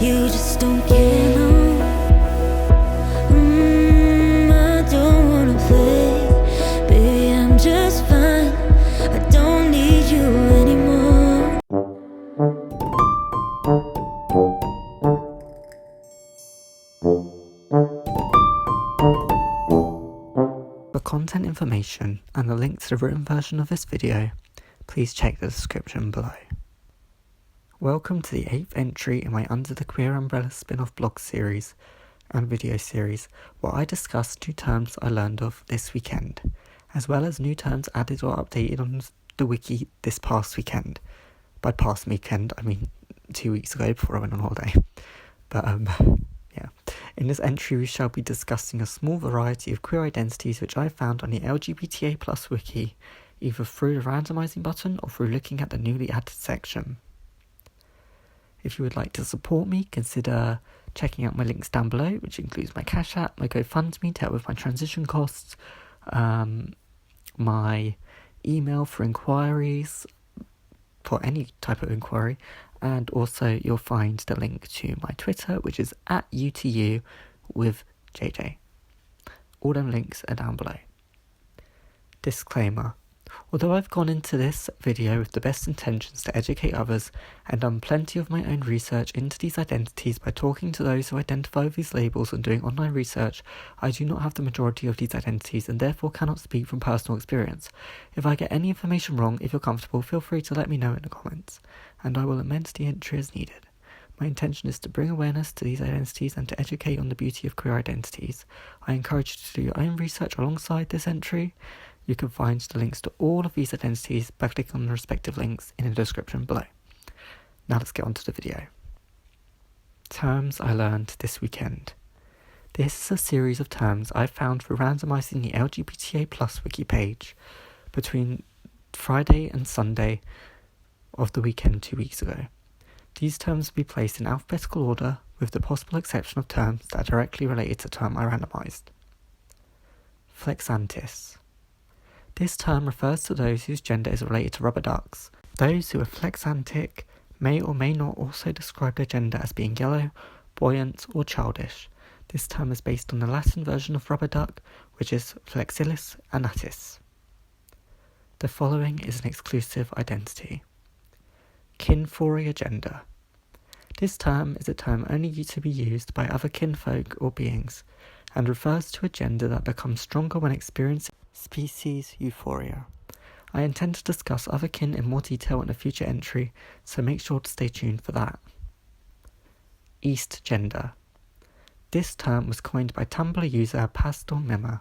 You just don't care, no. I don't wanna play, baby, I'm just fine. I don't need you anymore. For content information and the link to the written version of this video, please check the description below. Welcome to the 8th entry in my Under the Queer Umbrella spin-off blog series and video series, where I discuss new terms I learned of this weekend, as well as new terms added or updated on the wiki this past weekend. By past weekend, I mean 2 weeks ago before I went on holiday. But yeah. In this entry we shall be discussing a small variety of queer identities which I found on the LGBTA+ wiki, either through the randomising button or through looking at the newly added section. If you would like to support me, consider checking out my links down below, which includes my Cash App, my GoFundMe to help with my transition costs, my email for inquiries, for any type of inquiry, and also you'll find the link to my Twitter, which is @UTU with JJ. All them links are down below. Disclaimer. Although I've gone into this video with the best intentions to educate others and done plenty of my own research into these identities by talking to those who identify with these labels and doing online research, I do not have the majority of these identities and therefore cannot speak from personal experience. If I get any information wrong, if you're comfortable, feel free to let me know in the comments, and I will amend the entry as needed. My intention is to bring awareness to these identities and to educate on the beauty of queer identities. I encourage you to do your own research alongside this entry. You can find the links to all of these identities by clicking on the respective links in the description below. Now let's get on to the video. Terms I learned this weekend. This is a series of terms I found through randomising the LGBTA+ wiki page between Friday and Sunday of the weekend 2 weeks ago. These terms will be placed in alphabetical order with the possible exception of terms that are directly related to the term I randomised. Flexantis. This term refers to those whose gender is related to rubber ducks. Those who are flexantic may or may not also describe their gender as being yellow, buoyant, or childish. This term is based on the Latin version of rubber duck, which is flexilis anatis. The following is an exclusive identity. Kinphoria gender. This term is a term only to be used by other kinfolk or beings, and refers to a gender that becomes stronger when experiencing species euphoria. I intend to discuss other kin in more detail in a future entry, so make sure to stay tuned for that. East gender. This term was coined by Tumblr user Pastor Mema,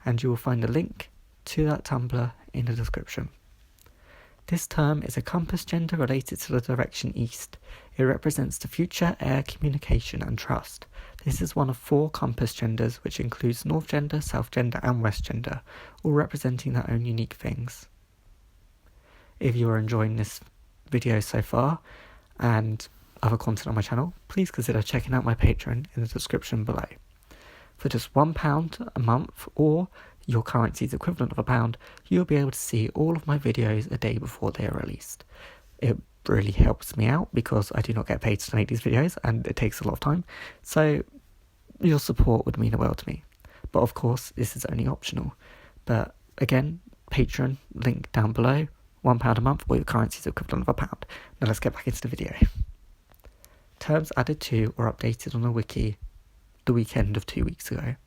and you will find a link to that Tumblr in the description. This term is a compass gender related to the direction east. It represents the future, air, communication, and trust. This is one of 4 compass genders, which includes north gender, south gender, and west gender, all representing their own unique things. If you are enjoying this video so far, and other content on my channel, please consider checking out my Patreon in the description below. For just £1 a month, or your currency's equivalent of £1, you'll be able to see all of my videos a day before they are released. It really helps me out because I do not get paid to make these videos and it takes a lot of time, so your support would mean the world to me. But of course, this is only optional. But again, Patreon, link down below, £1 a month, or your currency's equivalent of £1. Now let's get back into the video. Terms added to or updated on the wiki the weekend of 2 weeks ago.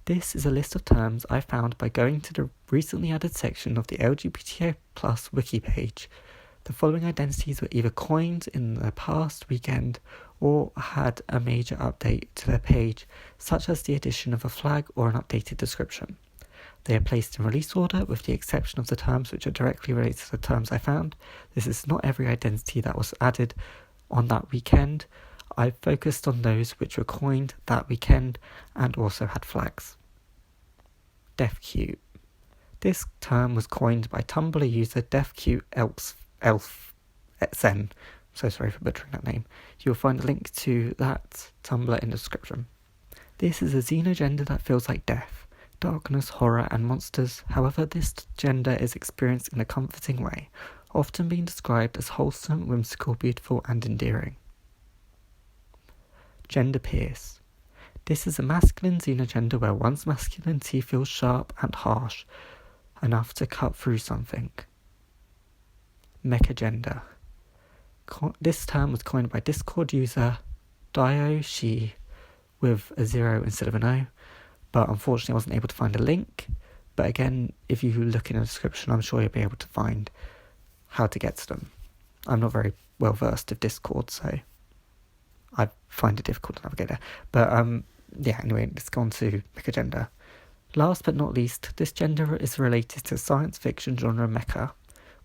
This is a list of terms I found by going to the recently added section of the LGBTA+ wiki page. The following identities were either coined in the past weekend or had a major update to their page, such as the addition of a flag or an updated description. They are placed in release order with the exception of the terms which are directly related to the terms I found. This is not every identity that was added on that weekend. I focused on those which were coined that weekend and also had flags. Deaf cute. This term was coined by Tumblr user DeafCuteElfSen. So sorry for butchering that name. You'll find a link to that Tumblr in the description. This is a xenogender that feels like death, darkness, horror, and monsters. However, this gender is experienced in a comforting way, often being described as wholesome, whimsical, beautiful, and endearing. Gender pierce. This is a masculine xenogender where one's masculinity feels sharp and harsh, enough to cut through something. Mechagender. This term was coined by Discord user Dio Shi with a 0 instead of an O, but unfortunately I wasn't able to find a link. But again, if you look in the description, I'm sure you'll be able to find how to get to them. I'm not very well versed with Discord, so I find it difficult to navigate there. But anyway, let's go on to mechagender. Last but not least, this gender is related to science fiction genre mecha,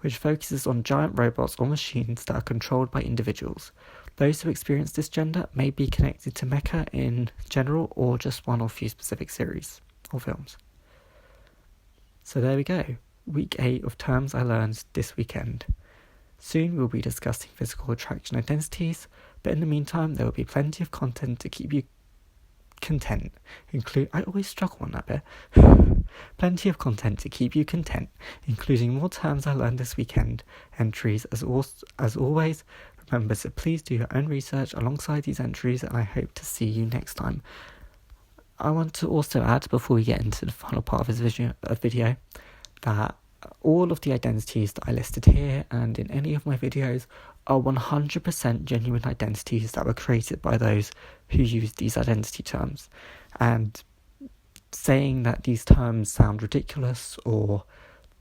which focuses on giant robots or machines that are controlled by individuals. Those who experience this gender may be connected to mecha in general or just one or few specific series or films. So there we go, week 8 of terms I learned this weekend. Soon we'll be discussing physical attraction identities, but in the meantime there will be plenty of content to keep you content. I always struggle on that bit. Plenty of content to keep you content, including more terms I learned this weekend, entries as always. Remember to please do your own research alongside these entries, and I hope to see you next time. I want to also add, before we get into the final part of this video, that all of the identities that I listed here and in any of my videos are 100% genuine identities that were created by those who used these identity terms. And saying that these terms sound ridiculous or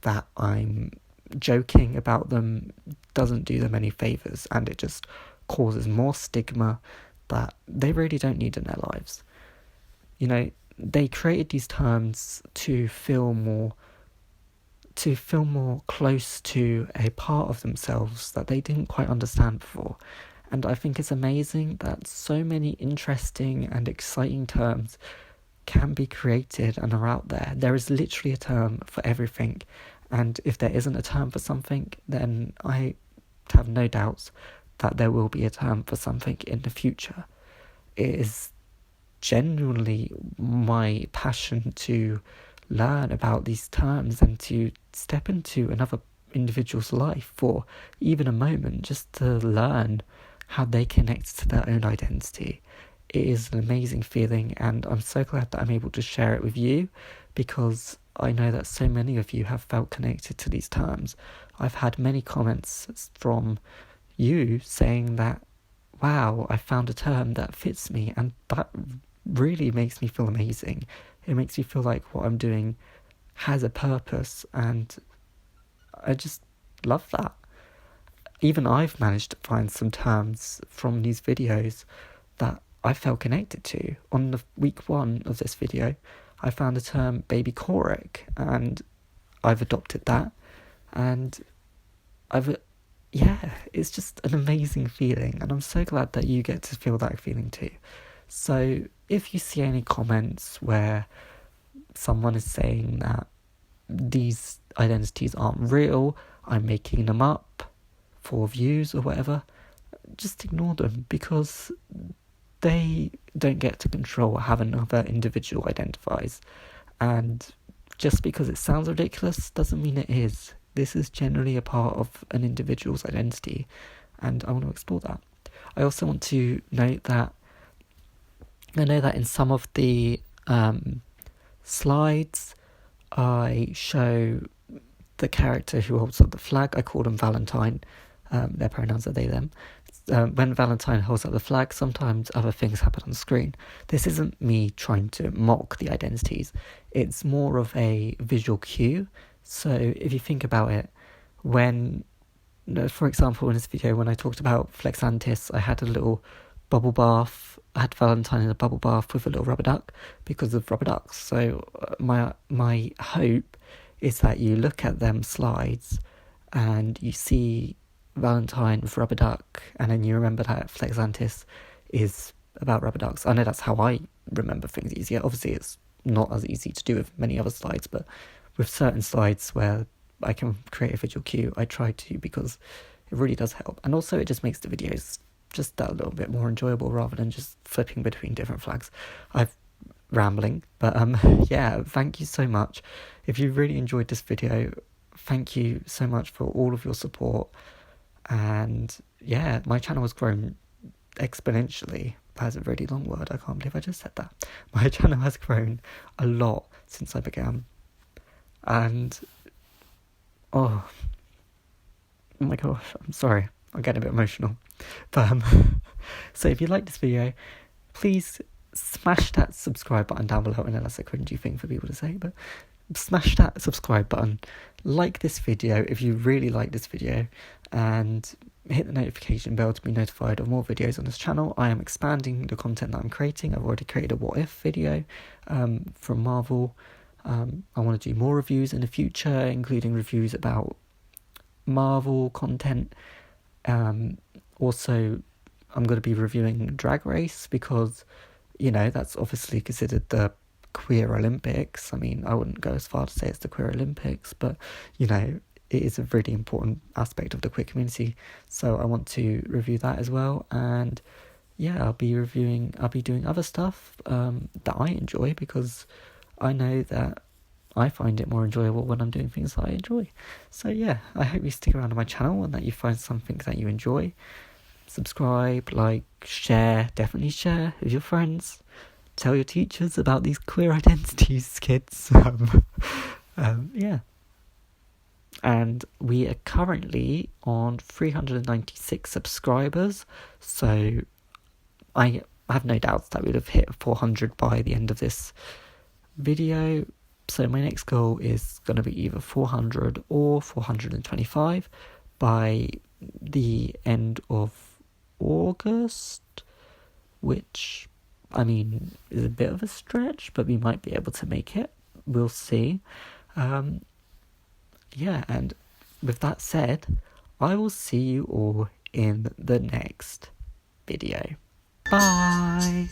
that I'm joking about them doesn't do them any favours, and it just causes more stigma that they really don't need in their lives. You know, they created these terms to feel more close to a part of themselves that they didn't quite understand before. And I think it's amazing that so many interesting and exciting terms can be created and are out there. There is literally a term for everything, and if there isn't a term for something, then I have no doubts that there will be a term for something in the future. It is genuinely my passion to learn about these terms and to step into another individual's life for even a moment, just to learn how they connect to their own identity. It is an amazing feeling, and I'm so glad that I'm able to share it with you, because I know that so many of you have felt connected to these terms. I've had many comments from you saying that, wow, I found a term that fits me, and that really makes me feel amazing. It makes me feel like what I'm doing has a purpose, and I just love that. Even I've managed to find some terms from these videos that I felt connected to. On the week 1 of this video, I found the term baby choric, and I've adopted that, and it's just an amazing feeling, and I'm so glad that you get to feel that feeling too. So if you see any comments where someone is saying that these identities aren't real, I'm making them up for views or whatever, just ignore them, because they don't get to control how another individual identifies. And just because it sounds ridiculous doesn't mean it is. This is generally a part of an individual's identity, and I want to explore that. I also want to note that I know that in some of the slides I show the character who holds up the flag. I call them Valentine. Their pronouns are they, them. When Valentine holds up the flag, sometimes other things happen on screen. This isn't me trying to mock the identities. It's more of a visual cue. So if you think about it, for example, in this video, when I talked about Flexantis, I had a little bubble bath. I had Valentine in a bubble bath with a little rubber duck because of rubber ducks. So my hope is that you look at them slides and you see Valentine with rubber duck, and then you remember that Flexantis is about rubber ducks. I know that's how I remember things easier. Obviously, it's not as easy to do with many other slides, but with certain slides where I can create a visual cue, I try to, because it really does help. And also, it just makes the videos just that little bit more enjoyable rather than just flipping between different flags. I'm rambling, but thank you so much. If you really enjoyed this video, thank you so much for all of your support. And my channel has grown exponentially That's a really long word. I can't believe I just said that. My channel has grown a lot since I began. And, oh my gosh, I'm sorry. I'm getting a bit emotional. But, so if you like this video, please smash that subscribe button down below. I know that's a cringy thing for people to say, but smash that subscribe button. Like this video if you really like this video, and hit the notification bell to be notified of more videos on this channel. I am expanding the content that I'm creating. I've already created a what if video from Marvel. I want to do more reviews in the future, including reviews about Marvel content. Also, I'm going to be reviewing Drag Race because, you know, that's obviously considered the Queer Olympics. I mean, I wouldn't go as far to say it's the Queer Olympics, but, you know, it is a really important aspect of the queer community. So I want to review that as well. And yeah, I'll be doing other stuff that I enjoy, because I know that I find it more enjoyable when I'm doing things that I enjoy. So yeah, I hope you stick around on my channel and that you find something that you enjoy. Subscribe, like, share, definitely share with your friends. Tell your teachers about these queer identities, kids. Yeah. And we are currently on 396 subscribers, so I have no doubts that we'd have hit 400 by the end of this video. So my next goal is going to be either 400 or 425 by the end of August, which, I mean, is a bit of a stretch, but we might be able to make it. We'll see. Yeah, and with that said, I will see you all in the next video. Bye!